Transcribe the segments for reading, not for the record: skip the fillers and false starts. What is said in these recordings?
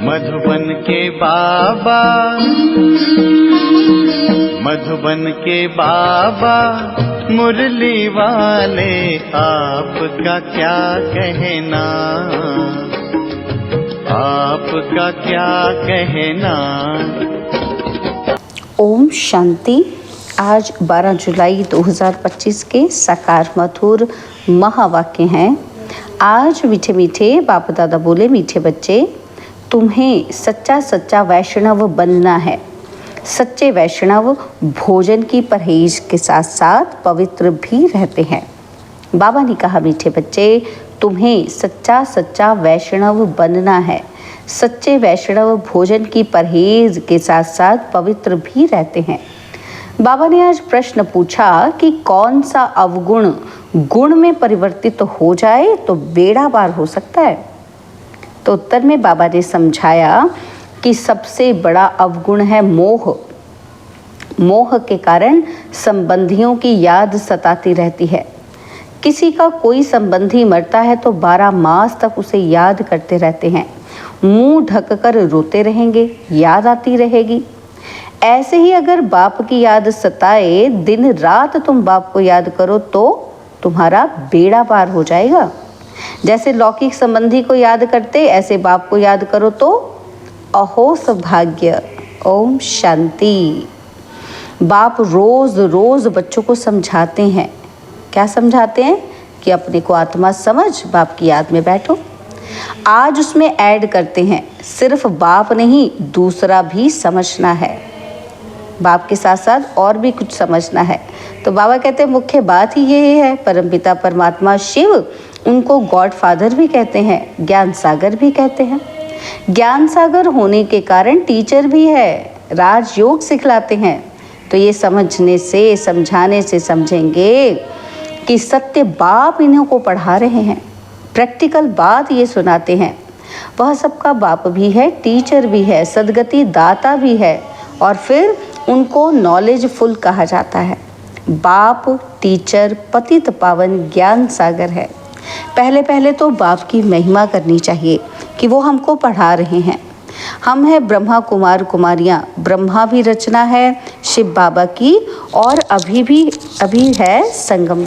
मधुबन के बाबा, मधुबन के बाबा मुरली वाले, आपका क्या कहना, आपका क्या कहना। ओम शांति। आज 12 जुलाई 2025 के साकार मधुर महावाक्य हैं। आज मीठे मीठे बाप दादा बोले, मीठे बच्चे, तुम्हें सच्चा सच्चा वैष्णव बनना है। सच्चे वैष्णव भोजन की परहेज के साथ साथ पवित्र भी रहते हैं। बाबा ने कहा, मीठे बच्चे, तुम्हें सच्चा सच्चा वैष्णव बनना है। सच्चे वैष्णव भोजन की परहेज के साथ साथ पवित्र भी रहते हैं। बाबा ने आज प्रश्न पूछा कि कौन सा अवगुण गुण में परिवर्तित हो जाए तो बेड़ा पार हो सकता है। तो उत्तर में बाबा ने समझाया कि सबसे बड़ा अवगुण है मोह। मोह के कारण संबंधियों की याद सताती रहती है। किसी का कोई संबंधी मरता है तो 12 मास तक उसे याद करते रहते हैं। मुंह ढककर रोते रहेंगे, याद आती रहेगी। ऐसे ही अगर बाप की याद सताए, दिन रात तुम बाप को याद करो तो तुम्हारा बेड़ा पार हो जाएगा। जैसे लौकिक संबंधी को याद करते, ऐसे बाप को याद करो तो अहो सौभाग्य। ओम शांति। बाप रोज रोज बच्चों को समझाते हैं। क्या समझाते हैं? कि अपने को आत्मा समझ, बाप की याद में बैठो। आज उसमें ऐड करते हैं, सिर्फ बाप नहीं, दूसरा भी समझना है। बाप के साथ साथ और भी कुछ समझना है। तो बाबा कहते हैं मुख्य बात ही यही है। परमपिता परमात्मा शिव, उनको गॉड फादर भी कहते हैं, ज्ञान सागर भी कहते हैं। ज्ञान सागर होने के कारण टीचर भी है, राजयोग सिखलाते हैं। तो ये समझने से, समझाने से समझेंगे कि सत्य बाप इन्हों को पढ़ा रहे हैं, प्रैक्टिकल बात ये सुनाते हैं। वह सबका बाप भी है, टीचर भी है, सदगति दाता भी है, और फिर उनको नॉलेजफुल कहा जाता है। बाप, टीचर, पतित पावन ज्ञान सागर है। पहले पहले तो बाप की महिमा करनी चाहिए कि वो हमको पढ़ा रहे हैं। हम हैं ब्रह्मा कुमार कुमारियाँ। ब्रह्मा भी रचना है शिव बाबा की, और अभी है संगम।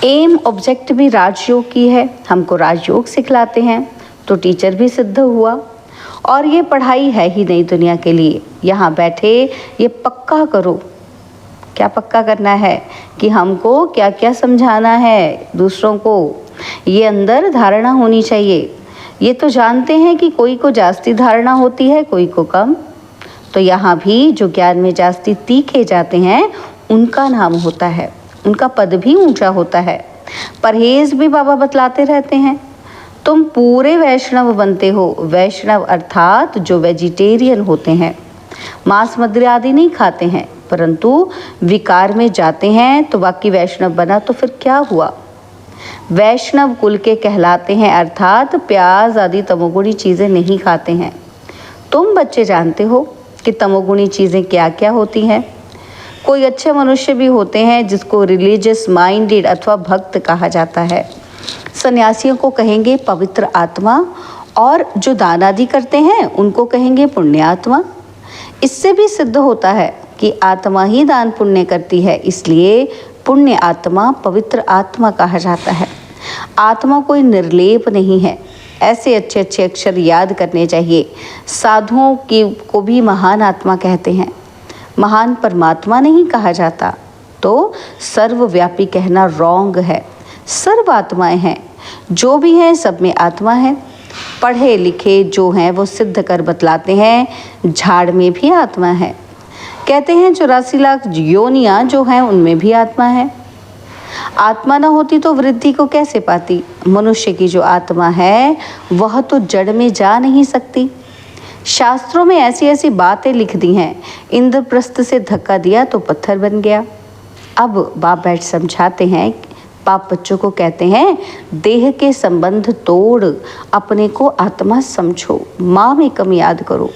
एम ऑब्जेक्ट भी राजयोग की है, हमको राजयोग सिखलाते हैं। तो टीचर भी सिद्ध हुआ। और ये पढ़ाई है ही नई दुनिया के लिए। यहाँ बैठे ये पक्का करो। क्या पक्का करना है? कि हमको क्या क्या समझाना है दूसरों को। ये अंदर धारणा होनी चाहिए। ये तो जानते हैं कि कोई को जास्ती धारणा होती है, कोई को कम। तो यहाँ भी जो ज्ञान में जास्ती तीखे जाते हैं, उनका नाम होता है, उनका पद भी ऊंचा होता है। परहेज भी बाबा बतलाते रहते हैं। तुम पूरे वैष्णव बनते हो। वैष्णव अर्थात जो वेजिटेरियन होते हैं, मांस मदिर आदि नहीं खाते हैं, परंतु विकार में जाते हैं। तो बाकी वैष्णव बना तो फिर क्या हुआ? वैष्णव कुल के कहलाते हैं, अर्थात प्याज आदि तमोगुणी चीज़ें नहीं खाते हैं। तुम बच्चे जानते हो कि तमोगुणी चीज़ें क्या क्या होती हैं। कोई अच्छे मनुष्य भी होते हैं जिसको रिलीजियस माइंडेड अथवा भक्त कहा जाता है। सन्यासियों को कहेंगे पवित्र आत्मा, और जो दान आदि करते हैं उनको कहेंगे पुण्य आत्मा। इससे भी सिद्ध होता है कि आत्मा ही दान पुण्य करती है, इसलिए पुण्य आत्मा, पवित्र आत्मा कहा जाता है। आत्मा कोई निर्लेप नहीं है। ऐसे अच्छे अच्छे अक्षर याद करने चाहिए। साधुओं की को भी महान आत्मा कहते हैं, महान परमात्मा नहीं कहा जाता। तो सर्वव्यापी कहना रॉन्ग है। सर्व आत्माएं हैं, जो भी हैं सब में आत्मा है। पढ़े लिखे जो हैं वो सिद्ध कर बतलाते हैं, झाड़ में भी आत्मा है। कहते हैं 84 लाख योनियाँ जो हैं उनमें भी आत्मा है। आत्मा न होती तो वृद्धि को कैसे पाती? मनुष्य की जो आत्मा है वह तो जड़ में जा नहीं सकती। शास्त्रों में ऐसी ऐसी बातें लिख दी हैं, इंद्रप्रस्थ से धक्का दिया तो पत्थर बन गया। अब बाप बैठ समझाते हैं। बाप बच्चों को कहते हैं, देह के संबंध तोड़ अपने को आत्मा समझो, माँ में कम याद करो।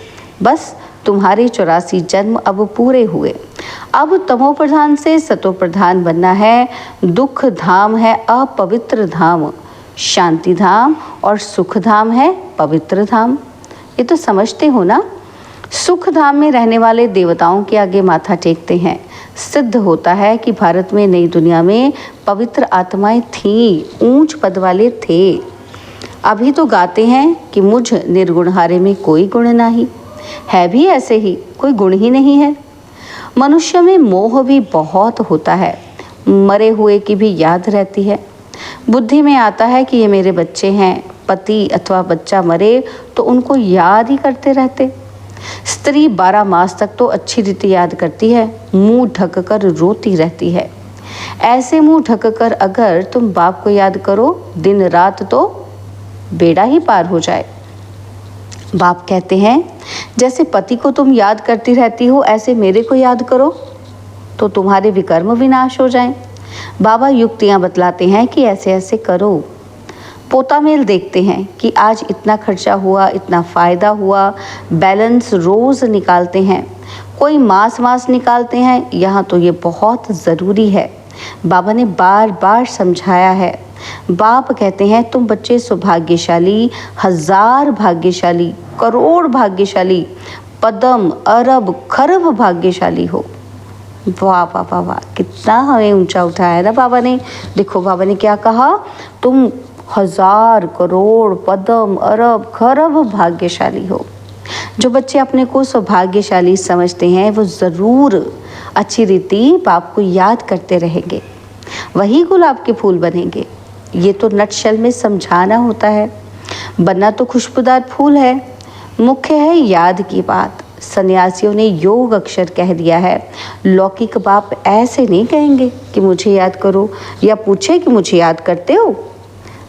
बस तुम्हारे 84 जन्म अब पूरे हुए। अब तमो प्रधान से सतो प्रधान बनना है। दुख धाम है अपवित्र धाम, शांति धाम और सुख धाम है पवित्र धाम। ये तो समझते हो ना। सुख धाम में रहने वाले देवताओं के आगे माथा टेकते हैं। सिद्ध होता है कि भारत में, नई दुनिया में पवित्र आत्माएं थीं, ऊंच पद वाले थे। अभी तो गाते हैं कि मुझ निर्गुणहारे में कोई गुण नहीं है, भी ऐसे ही कोई गुण ही नहीं है। मनुष्य में मोह भी बहुत होता है, मरे हुए की भी याद रहती है। बुद्धि में आता है कि ये मेरे बच्चे हैं, पति अथवा बच्चा मरे तो उनको याद ही करते रहते। स्त्री 12 मास तक तो अच्छी रीति याद करती है, मुंह ढक कर रोती रहती है। ऐसे मुंह ढक कर अगर तुम बाप को याद करो दिन रात तो बेड़ा ही पार हो जाए। बाप कहते हैं जैसे पति को तुम याद करती रहती हो, ऐसे मेरे को याद करो तो तुम्हारे विकर्म विनाश हो जाएं। बाबा युक्तियां बतलाते हैं कि ऐसे ऐसे करो। पोता मेल देखते हैं कि आज इतना खर्चा हुआ, इतना फ़ायदा हुआ, बैलेंस रोज़ निकालते हैं, कोई मास मास निकालते हैं। यहाँ तो ये बहुत ज़रूरी है। बाबा ने बार बार समझाया है। बाप कहते हैं तुम बच्चे सौभाग्यशाली, 1000 भाग्यशाली, करोड़ भाग्यशाली, पदम अरब खरब भाग्यशाली हो। वाह वाह वाह वाह, कितना हमें ऊंचा उठाया है ना बाबा ने। देखो बाबा ने क्या कहा, तुम 1000 करोड़ पदम अरब खरब भाग्यशाली हो। जो बच्चे अपने को सौभाग्यशाली समझते हैं वो ज़रूर अच्छी रीति बाप को याद करते रहेंगे, वही गुलाब के फूल बनेंगे। ये तो नटशल में समझाना होता है। बनना तो खुशबूदार फूल है, मुख्य है याद की बात। सन्यासियों ने योग अक्षर कह दिया है। लौकिक बाप ऐसे नहीं कहेंगे कि मुझे याद करो या पूछे कि मुझे याद करते हो।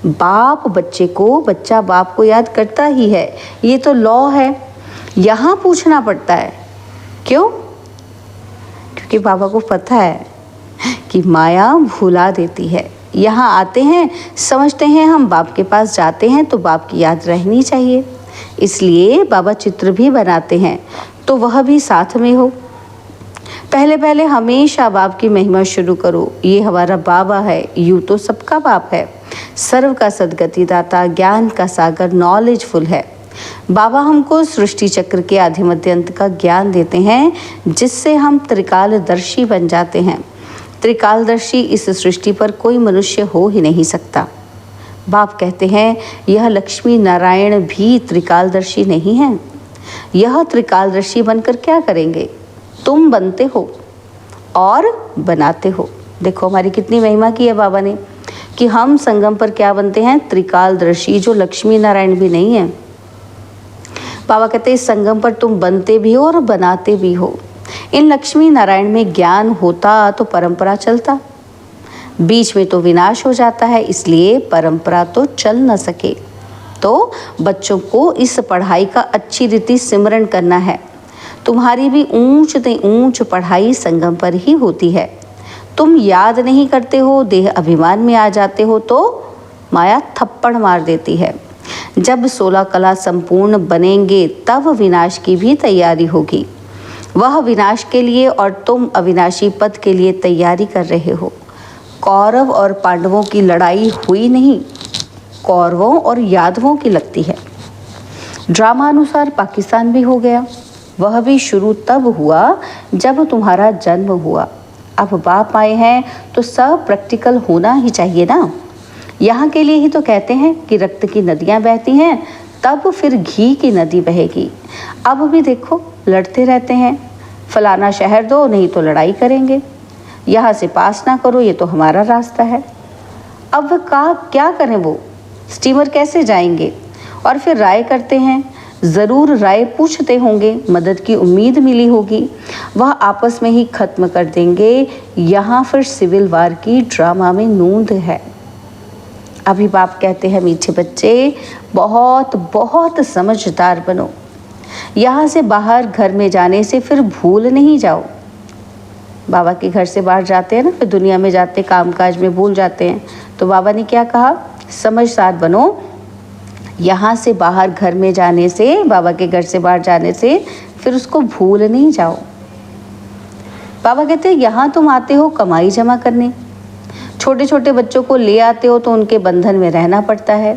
बाप बच्चे को, बच्चा बाप को याद करता ही है, ये तो लॉ है। यहाँ पूछना पड़ता है क्यों? क्योंकि बाबा को पता है कि माया भुला देती है। यहाँ आते हैं, समझते हैं हम बाप के पास जाते हैं तो बाप की याद रहनी चाहिए, इसलिए बाबा चित्र भी बनाते हैं तो वह भी साथ में हो। पहले पहले हमेशा बाप की महिमा शुरू करो। ये हमारा बाबा है, यूँ तो सबका बाप है, सर्व का सद्गति दाता, ज्ञान का सागर, नॉलेजफुल है। बाबा हमको सृष्टि चक्र के आदि मध्य अंत का ज्ञान देते हैं, जिससे हम त्रिकालदर्शी बन जाते हैं। त्रिकालदर्शी इस सृष्टि पर कोई मनुष्य हो ही नहीं सकता। बाप कहते हैं यह लक्ष्मी नारायण भी त्रिकालदर्शी नहीं है। यह त्रिकालदर्शी बनकर क्या करेंगे? तुम बनते हो और बनाते हो। देखो हमारी कितनी महिमा की है बाबा ने कि हम संगम पर क्या बनते हैं? त्रिकालदर्शी, जो लक्ष्मी नारायण भी नहीं है। बाबा कहते हैं इस संगम पर तुम बनते भी हो और बनाते भी हो। इन लक्ष्मी नारायण में ज्ञान होता तो परंपरा चलता, बीच में तो विनाश हो जाता है, इसलिए परंपरा तो चल न सके। तो बच्चों को इस पढ़ाई का अच्छी रीति सिमरन करना है। तुम्हारी भी ऊंच से ऊंच पढ़ाई संगम पर ही होती है। तुम याद नहीं करते हो, देह अभिमान में आ जाते हो तो माया थप्पड़ मार देती है। जब 16 कला संपूर्ण बनेंगे तब विनाश की भी तैयारी होगी। वह विनाश के लिए और तुम अविनाशी पद के लिए तैयारी कर रहे हो। कौरव और पांडवों की लड़ाई हुई नहीं, कौरवों और यादवों की लगती है। ड्रामा अनुसार पाकिस्तान भी हो गया। वह भी शुरू तब हुआ जब तुम्हारा जन्म हुआ। अब बाप आए हैं तो सब प्रैक्टिकल होना ही चाहिए ना। यहाँ के लिए ही तो कहते हैं कि रक्त की नदियाँ बहती हैं तब फिर घी की नदी बहेगी। अब भी देखो लड़ते रहते हैं, फलाना शहर दो नहीं तो लड़ाई करेंगे, यहाँ से पास ना करो ये तो हमारा रास्ता है। अब क्या करें, वो स्टीमर कैसे जाएंगे? और फिर राय करते हैं, ज़रूर राय पूछते होंगे, मदद की उम्मीद मिली होगी, वह आपस में ही ख़त्म कर देंगे। यहाँ फिर सिविल वार की ड्रामा में नूंद है। अभी बाप कहते हैं मीठे बच्चे बहुत बहुत समझदार बनो। यहाँ से बाहर घर में जाने से फिर भूल नहीं जाओ। बाबा के घर से बाहर जाते हैं ना, फिर दुनिया में जाते कामकाज में भूल जाते हैं। तो बाबा ने क्या कहा? समझदार बनो। यहाँ से बाहर घर में जाने से, बाबा के घर से बाहर जाने से फिर उसको भूल नहीं जाओ। बाबा कहते हैं यहाँ तुम आते हो कमाई जमा करने, छोटे छोटे बच्चों को ले आते हो तो उनके बंधन में रहना पड़ता है।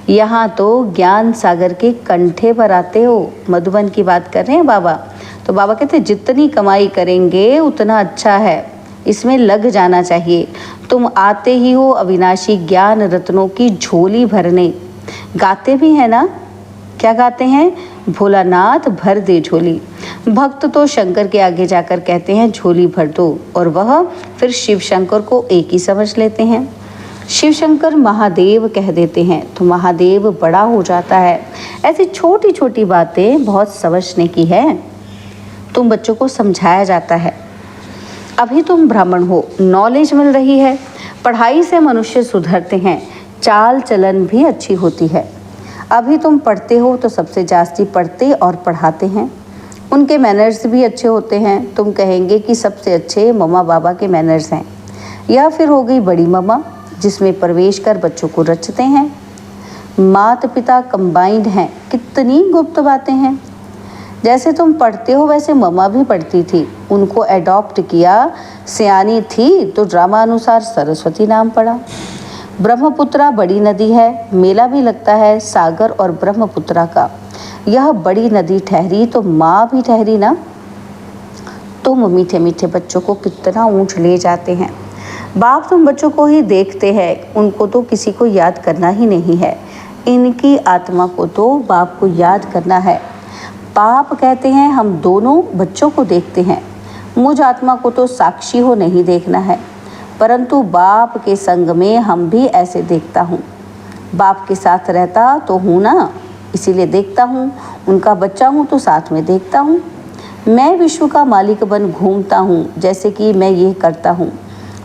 यहाँ तो ज्ञान सागर के कंठे पर आते हो। मधुबन की बात कर रहे हैं बाबा। तो बाबा कहते हैं जितनी कमाई करेंगे उतना अच्छा है, इसमें लग जाना चाहिए। तुम आते ही हो अविनाशी ज्ञान रत्नों की झोली भरने। गाते भी हैं ना, क्या गाते हैं? भोलानाथ भर दे झोली। भक्त तो शंकर के आगे जाकर कहते हैं झोली भर दो, और वह फिर शिव शंकर को एक ही समझ लेते हैं। शिव शंकर महादेव कह देते हैं तो महादेव बड़ा हो जाता है। ऐसी छोटी छोटी बातें बहुत समझने की है। तुम बच्चों को समझाया जाता है। अभी तुम ब्राह्मण हो, नॉलेज मिल रही है। पढ़ाई से मनुष्य सुधरते हैं, चाल चलन भी अच्छी होती है। अभी तुम पढ़ते हो तो सबसे जास्ती पढ़ते और पढ़ाते हैं, उनके मैनर्स भी अच्छे होते हैं। तुम कहेंगे कि सबसे अच्छे मम्मा बाबा के मैनर्स हैं। या फिर हो गई बड़ी मम्मा, जिसमें प्रवेश कर बच्चों को रचते हैं। माता पिता कंबाइंड हैं, कितनी गुप्त बातें हैं। जैसे तुम पढ़ते हो वैसे मम्मा भी पढ़ती थी, उनको एडॉप्ट किया। सियानी थी तो ड्रामा अनुसार सरस्वती नाम पड़ा। ब्रह्मपुत्रा बड़ी नदी है, मेला भी लगता है सागर और ब्रह्मपुत्रा का। यह बड़ी नदी ठहरी तो माँ भी ठहरी ना। तुम मीठे मीठे बच्चों को कितना ऊंच ले जाते हैं। बाप तुम बच्चों को ही देखते हैं, उनको तो किसी को याद करना ही नहीं है। इनकी आत्मा को तो बाप को याद करना है। बाप कहते हैं हम दोनों बच्चों को देखते हैं, मुझ आत्मा को तो साक्षी हो नहीं देखना है, परंतु बाप के संग में हम भी ऐसे देखता हूँ। बाप के साथ रहता तो हूँ ना, इसीलिए देखता हूँ। उनका बच्चा हूँ तो साथ में देखता हूँ। मैं विश्व का मालिक बन घूमता हूँ, जैसे कि मैं ये करता हूँ।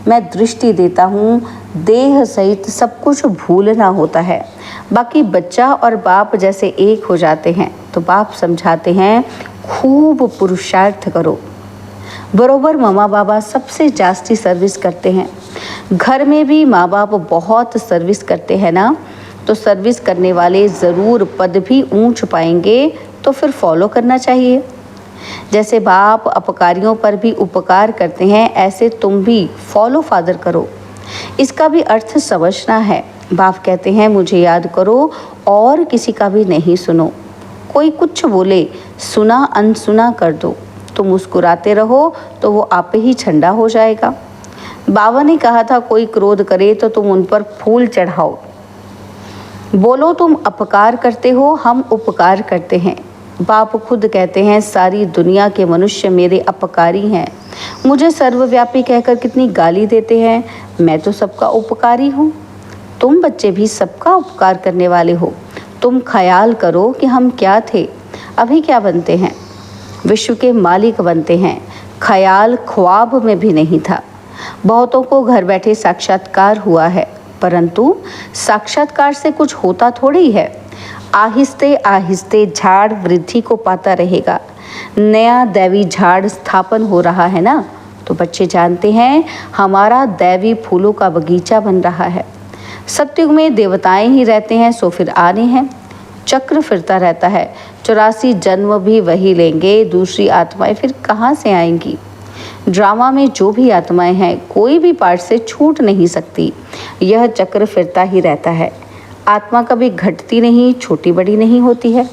मैं दृष्टि देता हूँ, देह सहित सब कुछ भूलना होता है। बाकी बच्चा और बाप जैसे एक हो जाते हैं तो बाप समझाते हैं खूब पुरुषार्थ करो। बरोबर मम्मा बाबा सबसे जास्ती सर्विस करते हैं। घर में भी माँ बाप बहुत सर्विस करते हैं ना, तो सर्विस करने वाले ज़रूर पद भी ऊंच पाएंगे, तो फिर फॉलो करना चाहिए। जैसे बाप अपकारियों पर भी उपकार करते हैं, ऐसे तुम भी फॉलो फादर करो। इसका भी अर्थ समझना है। बाप कहते हैं मुझे याद करो और किसी का भी नहीं सुनो। कोई कुछ बोले सुना अनसुना कर दो, तुम मुस्कुराते रहो तो वो आप ही ठंडा हो जाएगा। बाबा ने कहा था कोई क्रोध करे तो तुम उन पर फूल चढ़ाओ। बोलो तुम अपकार करते हो, हम उपकार करते हैं। बाप खुद कहते हैं सारी दुनिया के मनुष्य मेरे अपकारी हैं। मुझे सर्वव्यापी कहकर कितनी गाली देते हैं, मैं तो सबका उपकारी हूँ। तुम बच्चे भी सबका उपकार करने वाले हो। तुम ख्याल करो कि हम क्या थे, अभी क्या बनते हैं। विश्व के मालिक बनते हैं। ख्याल ख्वाब में भी नहीं था। बहुतों को घर बैठे साक्षात्कार हुआ है, परंतु साक्षात्कार से कुछ होता थोड़ी है। आहिस्ते आहिस्ते झाड़ वृद्धि को पाता रहेगा। नया दैवी झाड़ स्थापन हो रहा है ना, तो बच्चे जानते हैं हमारा दैवी फूलों का बगीचा बन रहा है। सतयुग में देवताएं ही रहते हैं, सो फिर आने हैं। चक्र फिरता रहता है, 84 जन्म भी वही लेंगे, दूसरी आत्माएं फिर कहाँ से आएंगी। ड्रामा में जो भी आत्माएं हैं कोई भी पार्ट से छूट नहीं सकती। यह चक्र फिरता ही रहता है। आत्मा कभी घटती नहीं, छोटी बड़ी नहीं होती है।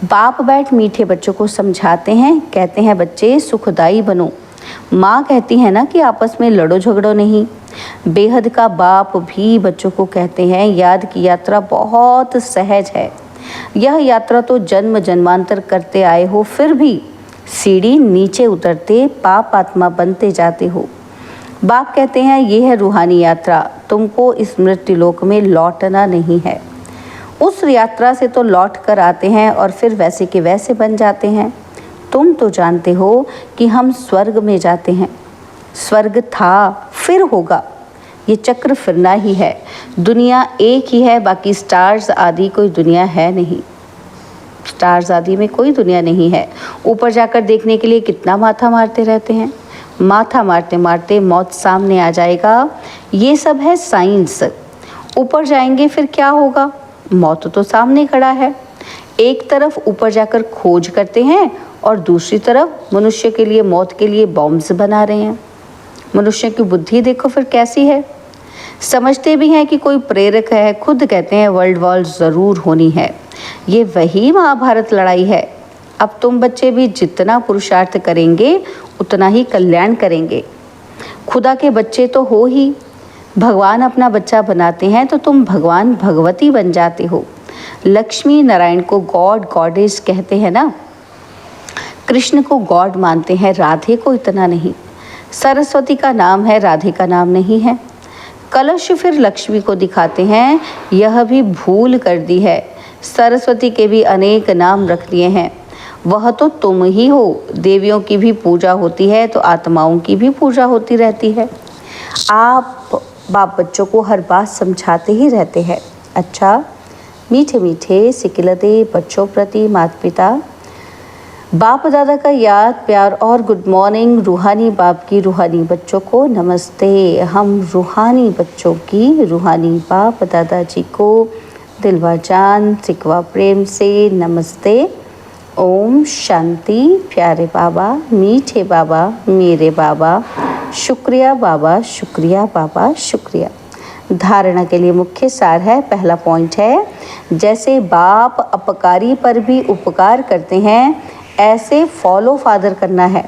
बाप बैठ मीठे बच्चों को समझाते हैं, कहते हैं बच्चे सुखदाई बनो। माँ कहती है ना कि आपस में लड़ो झगड़ो नहीं। बेहद का बाप भी बच्चों को कहते हैं याद की यात्रा बहुत सहज है। यह यात्रा तो जन्म जन्मांतर करते आए हो, फिर भी सीढ़ी नीचे उतरते पाप आत्मा बनते जाते हो। बाप कहते हैं यह है रूहानी यात्रा, तुमको इस मृत्यु लोक में लौटना नहीं है। उस यात्रा से तो लौट कर आते हैं और फिर वैसे के वैसे बन जाते हैं। तुम तो जानते हो कि हम स्वर्ग में जाते हैं। स्वर्ग था, फिर होगा। ये चक्र फिरना ही है। दुनिया एक ही है, बाकी स्टार्स आदि कोई दुनिया है नहीं। स्टार्स आदि में कोई दुनिया नहीं है। ऊपर जाकर देखने के लिए कितना माथा मारते रहते हैं। माथा मारते मारते मौत सामने आ जाएगा। ये सब है साइंस। ऊपर जाएंगे फिर क्या होगा? मौत तो सामने खड़ा है। एक तरफ ऊपर जाकर खोज करते हैं और दूसरी तरफ मनुष्य के लिए मौत के लिए बॉम्ब्स बना रहे हैं। मनुष्य की बुद्धि देखो फिर कैसी है। समझते भी हैं कि कोई प्रेरक है, खुद कहते हैं वर्ल्ड वॉर ज़रूर होनी है। ये वही महाभारत लड़ाई है। अब तुम बच्चे भी जितना पुरुषार्थ करेंगे उतना ही कल्याण करेंगे। खुदा के बच्चे तो हो ही, भगवान अपना बच्चा बनाते हैं तो तुम भगवान भगवती बन जाते हो। लक्ष्मी नारायण को गॉड गॉडेस कहते हैं ना। कृष्ण को गॉड मानते हैं, राधे को इतना नहीं। सरस्वती का नाम है, राधे का नाम नहीं है। कलश फिर लक्ष्मी को दिखाते हैं, यह भी भूल कर दी है। सरस्वती के भी अनेक नाम रख दिए हैं। वह तो तुम ही हो। देवियों की भी पूजा होती है तो आत्माओं की भी पूजा होती रहती है। आप बाप बच्चों को हर बात समझाते ही रहते हैं। अच्छा, मीठे मीठे सिकिलते बच्चों प्रति माता पिता बाप दादा का याद प्यार और गुड मॉर्निंग। रूहानी बाप की रूहानी बच्चों को नमस्ते। हम रूहानी बच्चों की रूहानी बाप दादाजी को दिलवा जान सिकवा प्रेम से नमस्ते। ओम शांति। प्यारे बाबा, मीठे बाबा, मेरे बाबा, शुक्रिया बाबा, शुक्रिया बाबा, शुक्रिया। धारणा के लिए मुख्य सार है, पहला पॉइंट है, जैसे बाप अपकारी पर भी उपकार करते हैं ऐसे फॉलो फादर करना है।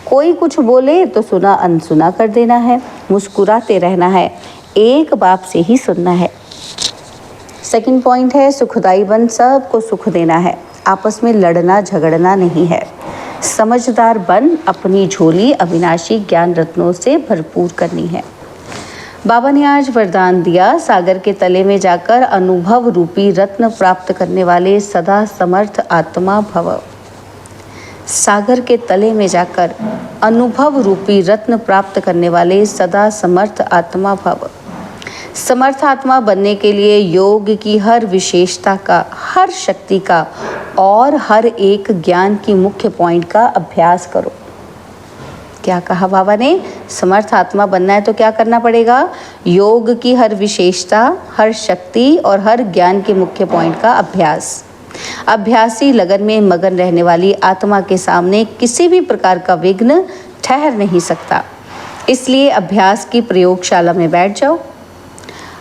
कोई कुछ बोले तो सुना अनसुना कर देना है, मुस्कुराते रहना है, एक बाप से ही सुनना है। सेकंड पॉइंट है, सुखदाई बन सबको सुख देना है, आपस में लड़ना झगड़ना नहीं है। समझदार बन अपनी झोली अविनाशी ज्ञान रत्नों से भरपूर करनी है। बाबा ने आज वरदान दिया, सागर के तले में जाकर अनुभव रूपी रत्न प्राप्त करने वाले सदा समर्थ आत्मा भव। सागर के तले में जाकर अनुभव रूपी रत्न प्राप्त करने वाले सदा समर्थ आत्मा भव। समर्थ आत्मा बनने के लिए योग की हर विशेषता का, हर शक्ति का और हर एक ज्ञान की मुख्य पॉइंट का अभ्यास करो। क्या कहा बाबा ने? समर्थ आत्मा बनना है तो क्या करना पड़ेगा? योग की हर विशेषता, हर शक्ति और हर ज्ञान के मुख्य पॉइंट का अभ्यास। अभ्यासी लगन में मगन रहने वाली आत्मा के सामने किसी भी प्रकार का विघ्न ठहर नहीं सकता। इसलिए अभ्यास की प्रयोगशाला में बैठ जाओ।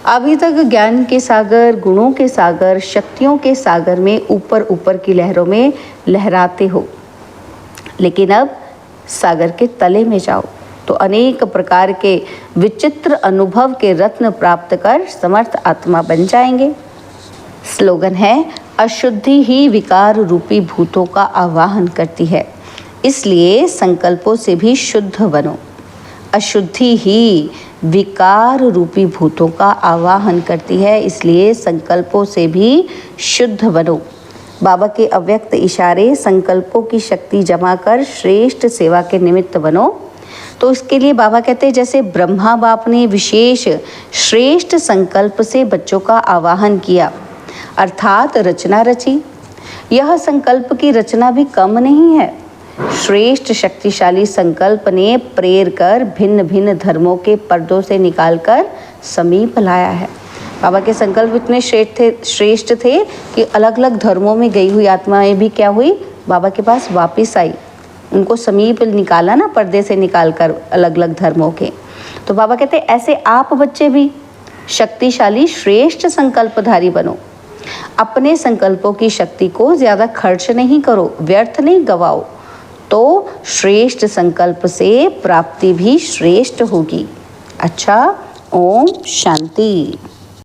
अभी तक ज्ञान के सागर, गुणों के सागर, शक्तियों के सागर में ऊपर ऊपर की लहरों में लहराते हो, लेकिन अब सागर के तले में जाओ तो अनेक प्रकार के विचित्र अनुभव के रत्न प्राप्त कर समर्थ आत्मा बन जाएंगे। स्लोगन है, अशुद्धि ही विकार रूपी भूतों का आवाहन करती है, इसलिए संकल्पों से भी शुद्ध बनो। अशुद्धि ही विकार रूपी भूतों का आवाहन करती है, इसलिए संकल्पों से भी शुद्ध बनो। बाबा के अव्यक्त इशारे, संकल्पों की शक्ति जमा कर श्रेष्ठ सेवा के निमित्त बनो। तो इसके लिए बाबा कहते हैं, जैसे ब्रह्मा बाप ने विशेष श्रेष्ठ संकल्प से बच्चों का आवाहन किया, अर्थात रचना रची। यह संकल्प की रचना भी कम नहीं है। श्रेष्ठ शक्तिशाली संकल्प ने प्रेर कर भिन्न भिन्न धर्मों के पर्दों से निकालकर समीप लाया है। बाबा के संकल्प इतने श्रेष्ठ थे कि अलग अलग धर्मों में गई हुई आत्माएं भी क्या हुई, बाबा के पास वापस आई। उनको समीप निकाला ना, पर्दे से निकालकर अलग अलग धर्मों के। तो बाबा कहते ऐसे आप बच्चे भी शक्तिशाली श्रेष्ठ संकल्पधारी बनो। अपने संकल्पों की शक्ति को ज़्यादा खर्च नहीं करो, व्यर्थ नहीं गवाओ, तो श्रेष्ठ संकल्प से प्राप्ति भी श्रेष्ठ होगी। अच्छा, ओम शांति।